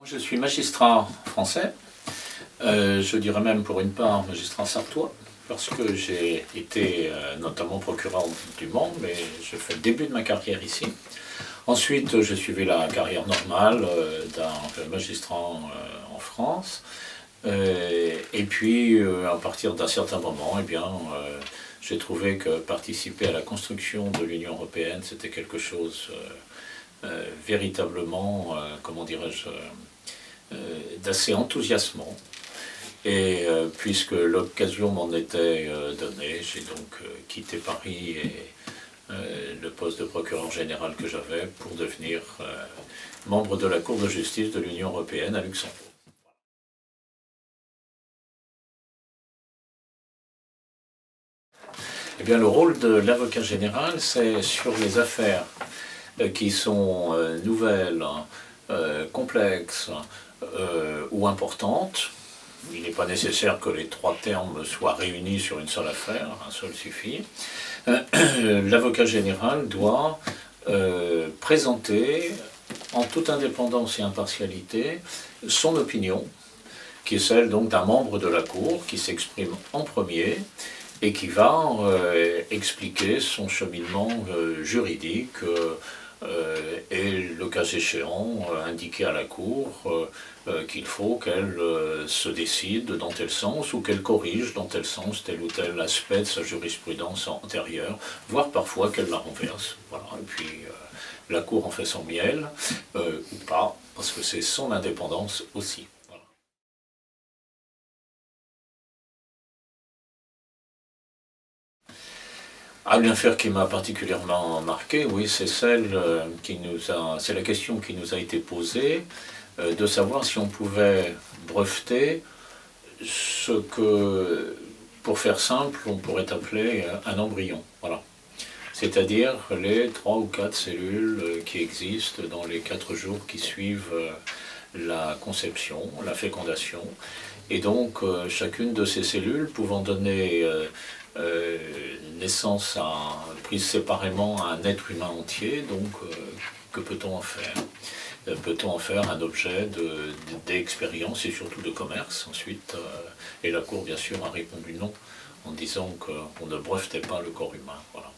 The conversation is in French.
Je suis magistrat français, je dirais même pour une part magistrat sartois, parce que j'ai été notamment procureur du Mans, mais je fais le début de ma carrière ici. Ensuite, j'ai suivi la carrière normale d'un magistrat en France. Et puis, à partir d'un certain moment, j'ai trouvé que participer à la construction de l'Union européenne, c'était quelque chose véritablement, comment dirais-je, d'assez enthousiasmant. Et puisque l'occasion m'en était donnée, j'ai donc quitté Paris et le poste de procureur général que j'avais pour devenir membre de la Cour de justice de l'Union européenne à Luxembourg. Eh bien, le rôle de l'avocat général, c'est sur les affaires qui sont nouvelles, complexes ou importantes. Il n'est pas nécessaire que les trois termes soient réunis sur une seule affaire, un seul suffit. L'avocat général doit présenter, en toute indépendance et impartialité, son opinion, qui est celle donc d'un membre de la Cour qui s'exprime en premier et qui va expliquer son cheminement juridique et, le cas échéant, indiquer à la Cour qu'il faut qu'elle se décide dans tel sens ou qu'elle corrige dans tel sens tel ou tel aspect de sa jurisprudence antérieure, voire parfois qu'elle la renverse. Voilà. Et puis la Cour en fait son miel, ou pas, parce que c'est son indépendance aussi. Voilà. Une affaire qui m'a particulièrement marqué, oui, c'est celle c'est la question qui nous a été posée, de savoir si on pouvait breveter ce que, pour faire simple, on pourrait appeler un embryon. Voilà. C'est-à-dire les 3 ou 4 cellules qui existent dans les 4 jours qui suivent la conception, la fécondation, et donc chacune de ces cellules pouvant donner naissance prise séparément à un être humain entier, donc que peut-on en faire? Peut-on en faire un objet d'expérience et surtout de commerce ensuite? Et la Cour bien sûr a répondu non, en disant qu'on ne brevetait pas le corps humain. Voilà.